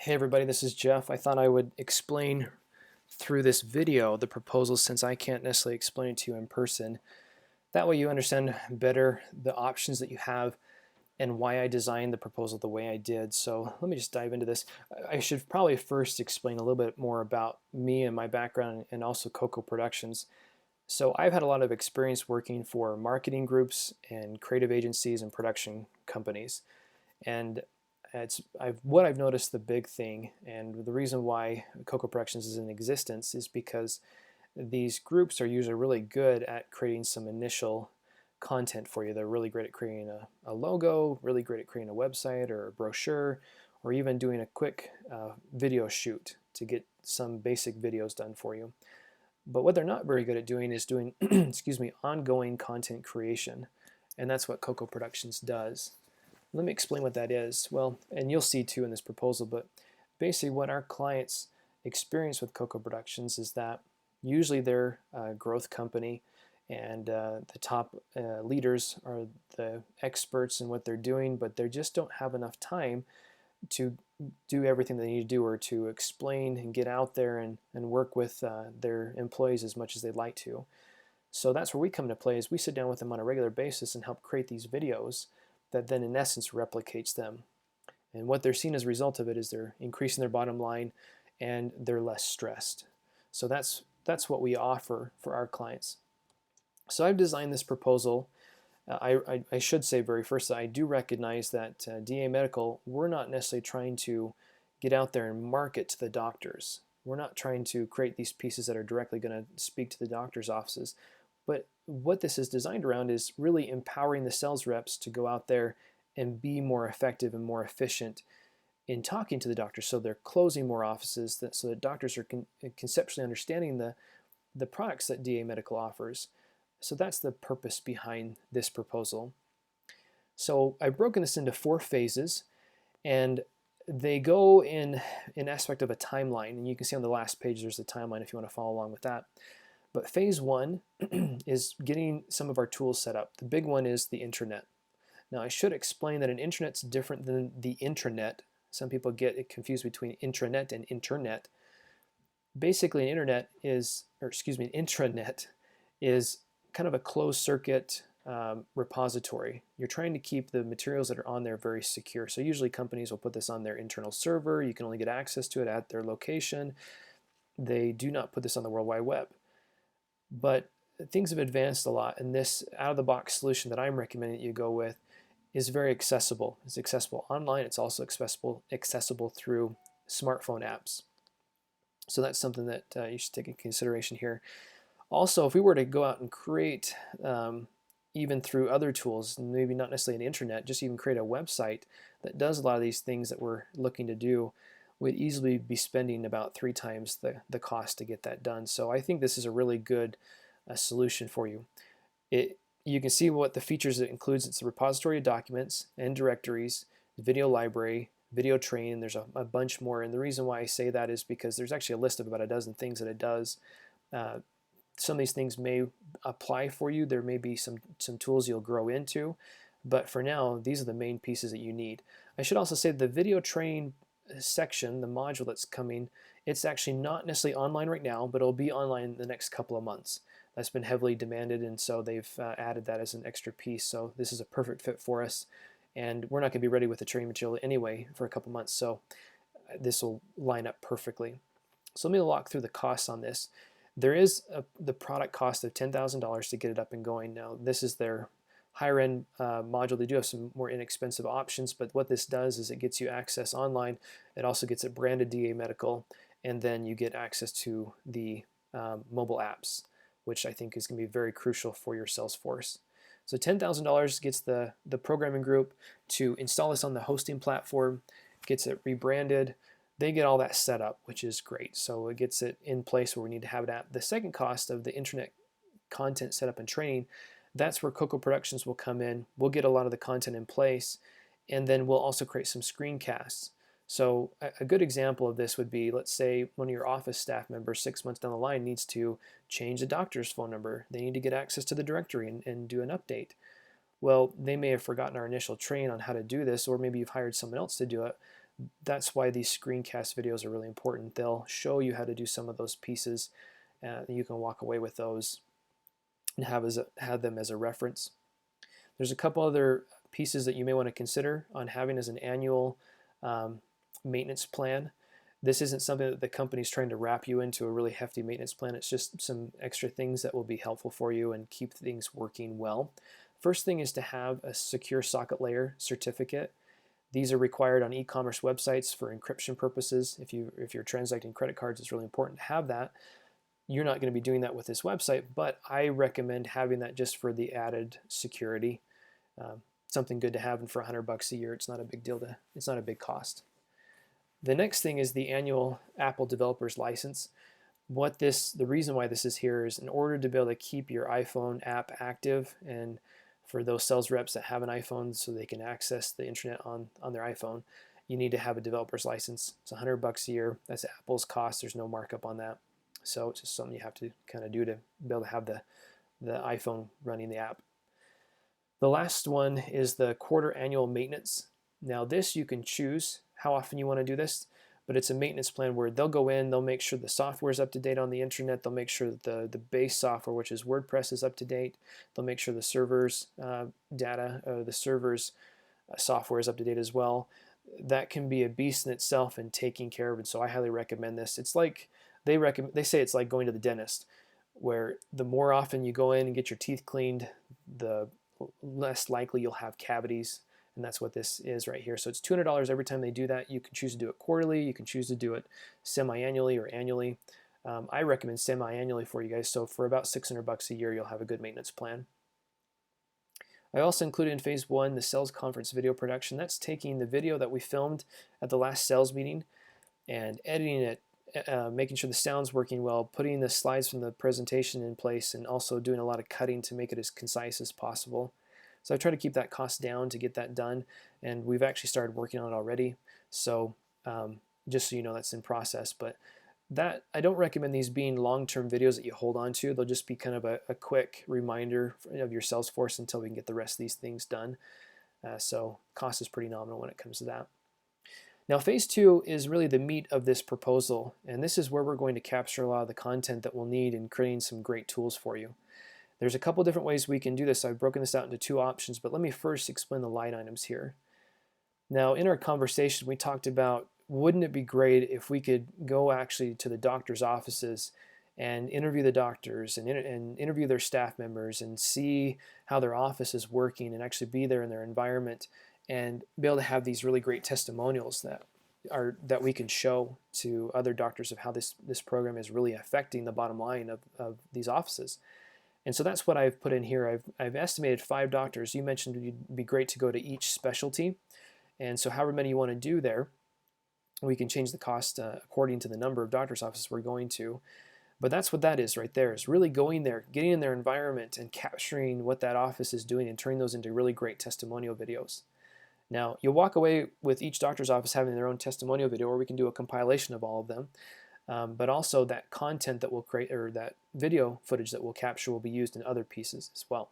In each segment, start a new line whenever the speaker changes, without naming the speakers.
Hey everybody, this is Jeff. I thought I would explain through this video the proposal since I can't necessarily explain it to you in person. That way you understand better the options that you have and why I designed the proposal the way I did. So let me just dive into this. I should probably first explain a little bit more about me and my background and also Coco Productions. So I've had a lot of experience working for marketing groups and creative agencies and production companies. And what I've noticed the big thing, and the reason why Coco Productions is in existence is because these groups are usually really good at creating some initial content for you. They're really great at creating a logo, really great at creating a website or a brochure, or even doing a quick video shoot to get some basic videos done for you. But what they're not very good at doing is doing, excuse me, ongoing content creation, and that's what Coco Productions does. Let me explain what that is. Well, and you'll see too in this proposal, but basically what our clients experience with Coco Productions is that usually they're a growth company and the top leaders are the experts in what they're doing, but they just don't have enough time to do everything they need to do or to explain and get out there and work with their employees as much as they'd like to. So that's where we come into play is we sit down with them on a regular basis and help create these videos that then in essence replicates them. And what they're seeing as a result of it is they're increasing their bottom line and they're less stressed. So that's what we offer for our clients. So I've designed this proposal. I should say very first that I do recognize that DA Medical, we're not necessarily trying to get out there and market to the doctors. We're not trying to create these pieces that are directly going to speak to the doctor's offices. But what this is designed around is really empowering the sales reps to go out there and be more effective and more efficient in talking to the doctors. So they're closing more offices so that doctors are conceptually understanding the products that DA Medical offers. So that's the purpose behind this proposal. So I've broken this into 4 phases, and they go in an aspect of a timeline. And you can see on the last page there's a timeline if you want to follow along with that. But phase 1 is getting some of our tools set up. The big one is the intranet. Now I should explain that an intranet's different than the intranet. Some people get it confused between intranet and internet. Basically an internet is, or excuse me, an intranet is kind of a closed circuit repository. You're trying to keep the materials that are on there very secure. So usually companies will put this on their internal server. You can only get access to it at their location. They do not put this on the World Wide Web. But things have advanced a lot, and this out-of-the-box solution that I'm recommending that you go with is very accessible. It's accessible online. It's also accessible through smartphone apps. So that's something that you should take into consideration here. Also, if we were to go out and create, even through other tools, maybe not necessarily an intranet, just even create a website that does a lot of these things that we're looking to do, we'd easily be spending about 3 times the cost to get that done. So I think this is a really good solution for you. You can see what the features it includes. It's a repository of documents and directories, video library, video training, and there's a bunch more. And the reason why I say that is because there's actually a list of about a dozen things that it does. Some of these things may apply for you. There may be some tools you'll grow into, but for now, these are the main pieces that you need. I should also say the video training section, the module that's coming, it's actually not necessarily online right now, but it'll be online in the next couple of months. That's been heavily demanded, and so they've added that as an extra piece. So this is a perfect fit for us, and we're not going to be ready with the training material anyway for a couple months, so this will line up perfectly. So let me walk through the costs on this. There is the product cost of $10,000 to get it up and going. Now this is their higher end module. They do have some more inexpensive options, but what this does is it gets you access online. It also gets it branded DA Medical, and then you get access to the mobile apps, which I think is going to be very crucial for your sales force. So $10,000 gets the programming group to install this on the hosting platform, gets it rebranded. They get all that set up, which is great. So it gets it in place where we need to have it at. The second cost of the internet content setup and training, that's where Coco Productions will come in. We'll get a lot of the content in place, and then we'll also create some screencasts. So a good example of this would be, let's say one of your office staff members 6 months down the line needs to change the doctor's phone number. They need to get access to the directory and do an update. Well, they may have forgotten our initial training on how to do this, or maybe you've hired someone else to do it. That's why these screencast videos are really important. They'll show you how to do some of those pieces. You can walk away with those and have them as a reference. There's a couple other pieces that you may want to consider on having as an annual maintenance plan. This isn't something that the company's trying to wrap you into a really hefty maintenance plan. It's just some extra things that will be helpful for you and keep things working well. First thing is to have a secure socket layer certificate. These are required on e-commerce websites for encryption purposes. If you're transacting credit cards, it's really important to have that. You're not going to be doing that with this website, but I recommend having that just for the added security. Something good to have, and for $100 a year, it's not a big deal. It's not a big cost. The next thing is the annual Apple Developers License. The reason why this is here is in order to be able to keep your iPhone app active, and for those sales reps that have an iPhone so they can access the internet on their iPhone, you need to have a developer's license. It's $100 a year. That's Apple's cost. There's no markup on that. So it's just something you have to kind of do to be able to have the iPhone running the app. The last one is the quarter annual maintenance. Now this you can choose how often you want to do this, but it's a maintenance plan where they'll go in, they'll make sure the software is up to date on the internet, they'll make sure that the base software, which is WordPress, is up to date, they'll make sure the server's the server's software is up to date as well. That can be a beast in itself and taking care of it, so I highly recommend this. It's like they say it's like going to the dentist, where the more often you go in and get your teeth cleaned, the less likely you'll have cavities, and that's what this is right here. So it's $200 every time they do that. You can choose to do it quarterly, you can choose to do it semi-annually or annually. I recommend semi-annually for you guys, so for about $600 a year you'll have a good maintenance plan. I also included in phase 1 the sales conference video production. That's taking the video that we filmed at the last sales meeting and editing it, making sure the sound's working well, putting the slides from the presentation in place, and also doing a lot of cutting to make it as concise as possible. So I try to keep that cost down to get that done, and we've actually started working on it already. So just so you know, that's in process. But that I don't recommend these being long-term videos that you hold on to. They'll just be kind of a quick reminder of your Salesforce until we can get the rest of these things done. So cost is pretty nominal when it comes to that. Now phase 2 is really the meat of this proposal, and this is where we're going to capture a lot of the content that we'll need in creating some great tools for you. There's a couple different ways we can do this. I've broken this out into 2 options, but let me first explain the line items here. Now in our conversation we talked about, wouldn't it be great if we could go actually to the doctor's offices and interview the doctors and interview their staff members and see how their office is working and actually be there in their environment and be able to have these really great testimonials that we can show to other doctors of how this program is really affecting the bottom line of these offices. And so that's what I've put in here. I've estimated 5 doctors. You mentioned it'd be great to go to each specialty, and so however many you want to do there, we can change the cost according to the number of doctor's offices we're going to. But that's what that is right there, is really going there, getting in their environment and capturing what that office is doing and turning those into really great testimonial videos. Now, you'll walk away with each doctor's office having their own testimonial video, or we can do a compilation of all of them. But also that content that we'll create, or that video footage that we'll capture, will be used in other pieces as well.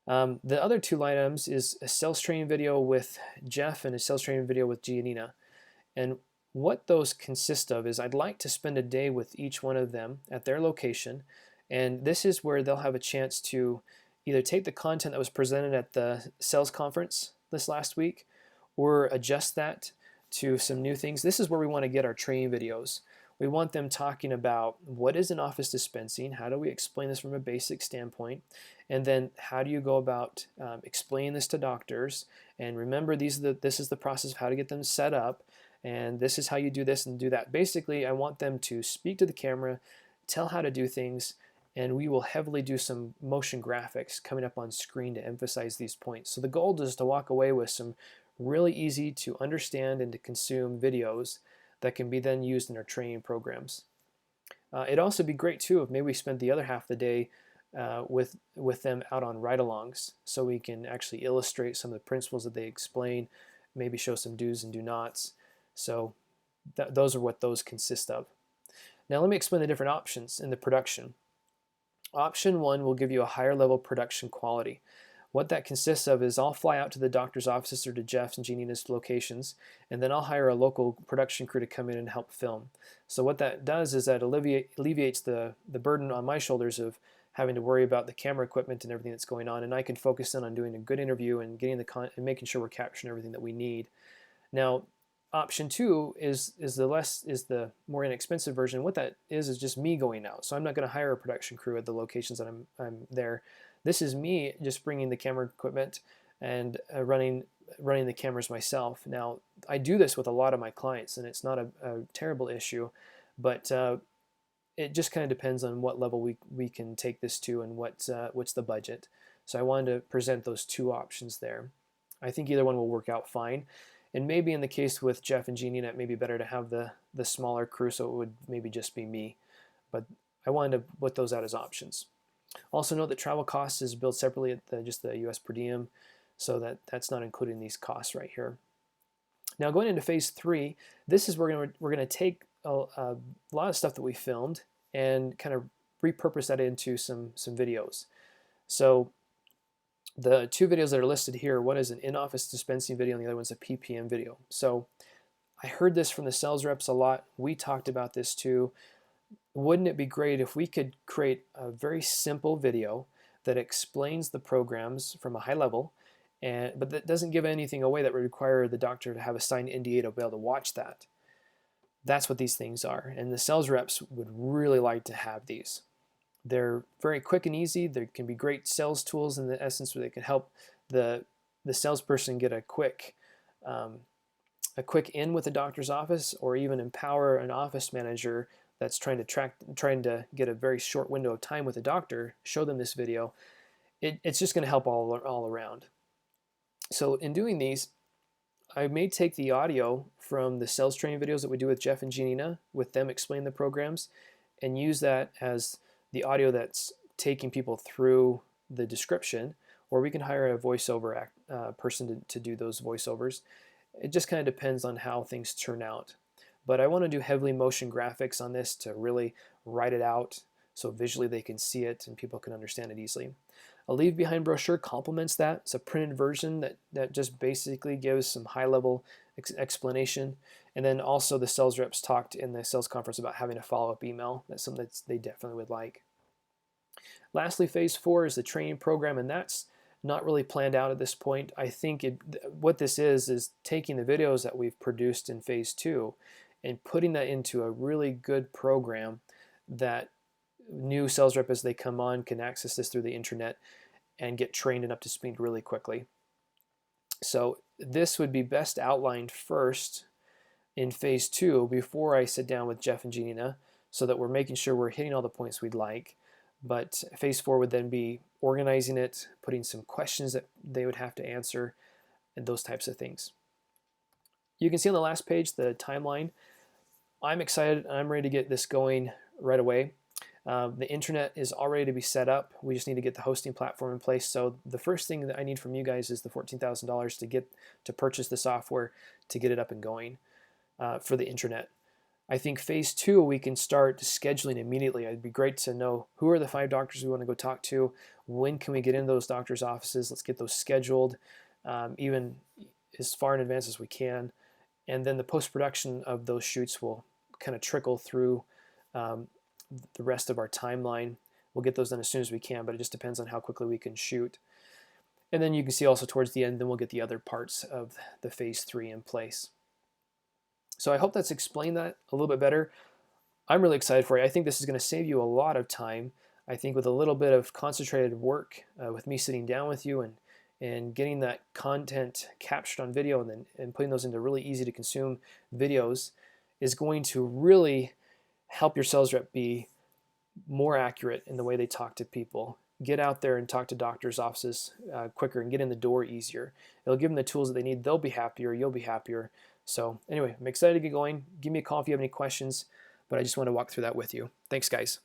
The other 2 line items is a sales training video with Jeff and a sales training video with Giannina. And what those consist of is I'd like to spend a day with each one of them at their location, and this is where they'll have a chance to either take the content that was presented at the sales conference this last week or adjust that to some new things. This is where we want to get our training videos. We want them talking about what is an office dispensing, how do we explain this from a basic standpoint, and then how do you go about explaining this to doctors, and remember this is the process of how to get them set up, and this is how you do this and do that. Basically, I want them to speak to the camera, tell how to do things, and we will heavily do some motion graphics coming up on screen to emphasize these points. So the goal is to walk away with some really easy to understand and to consume videos that can be then used in our training programs. It'd also be great too if maybe we spent the other half of the day with them out on ride-alongs, so we can actually illustrate some of the principles that they explain, maybe show some do's and do nots. So those are what those consist of. Now let me explain the different options in the production. Option 1 will give you a higher level production quality. What that consists of is I'll fly out to the doctor's offices or to Jeff and Jeanina's locations, and then I'll hire a local production crew to come in and help film. So what that does is that alleviates the burden on my shoulders of having to worry about the camera equipment and everything that's going on, and I can focus in on doing a good interview and getting and making sure we're capturing everything that we need. Now, option two is the more inexpensive version. What that is just me going out. So I'm not going to hire a production crew at the locations that I'm there. This is me just bringing the camera equipment and running the cameras myself. Now, I do this with a lot of my clients, and it's not a terrible issue, but it just kind of depends on what level we can take this to and what's the budget. So I wanted to present those two options there. I think either one will work out fine. And maybe in the case with Jeff and Jeanina, it may be better to have the smaller crew, so it would maybe just be me. But I wanted to put those out as options. Also note that travel costs is billed separately at just the US per diem, so that's not including these costs right here. Now going into phase 3, this is where we're going to take a lot of stuff that we filmed and kind of repurpose that into some videos. So the two videos that are listed here, one is an in-office dispensing video and the other one's a PPM video. So I heard this from the sales reps a lot. We talked about this too. Wouldn't it be great if we could create a very simple video that explains the programs from a high level, but that doesn't give anything away that would require the doctor to have a signed NDA to be able to watch that? That's what these things are, and the sales reps would really like to have these. They're very quick and easy. There can be great sales tools in the essence where they can help the salesperson get a quick in with the doctor's office, or even empower an office manager that's trying to get a very short window of time with a doctor, show them this video. It's just going to help all around. So in doing these, I may take the audio from the sales training videos that we do with Jeff and Jeanina, with them explaining the programs, and use that as the audio that's taking people through the description, or we can hire a voiceover person to do those voiceovers. It just kind of depends on how things turn out. But I want to do heavily motion graphics on this to really write it out so visually they can see it and people can understand it easily. A leave behind brochure complements that. It's a printed version that just basically gives some high level explanation. And then also the sales reps talked in the sales conference about having a follow-up email. That's something that they definitely would like. Lastly, phase 4 is the training program, and that's not really planned out at this point. I think what this is taking the videos that we've produced in phase 2 and putting that into a really good program that new sales rep, as they come on, can access this through the internet and get trained and up to speed really quickly. So this would be best outlined first in phase 2 before I sit down with Jeff and Jeanina, so that we're making sure we're hitting all the points we'd like. But phase 4 would then be organizing it, putting some questions that they would have to answer, and those types of things. You can see on the last page the timeline. I'm excited. I'm ready to get this going right away. The internet is all ready to be set up. We just need to get the hosting platform in place. So the first thing that I need from you guys is the $14,000 to purchase the software to get it up and going for the internet. I think phase 2 we can start scheduling immediately. It'd be great to know who are the 5 doctors we want to go talk to. When can we get into those doctors' offices? Let's get those scheduled, even as far in advance as we can. And then the post-production of those shoots will kind of trickle through the rest of our timeline. We'll get those done as soon as we can, but it just depends on how quickly we can shoot. And then you can see also towards the end, then we'll get the other parts of the phase 3 in place. So I hope that's explained that a little bit better. I'm really excited for you. I think this is going to save you a lot of time. I think with a little bit of concentrated work, with me sitting down with you and getting that content captured on video and putting those into really easy to consume videos, is going to really help your sales rep be more accurate in the way they talk to people. Get out there and talk to doctors' offices quicker and get in the door easier. It'll give them the tools that they need. They'll be happier. You'll be happier. So anyway, I'm excited to get going. Give me a call if you have any questions, but I just want to walk through that with you. Thanks, guys.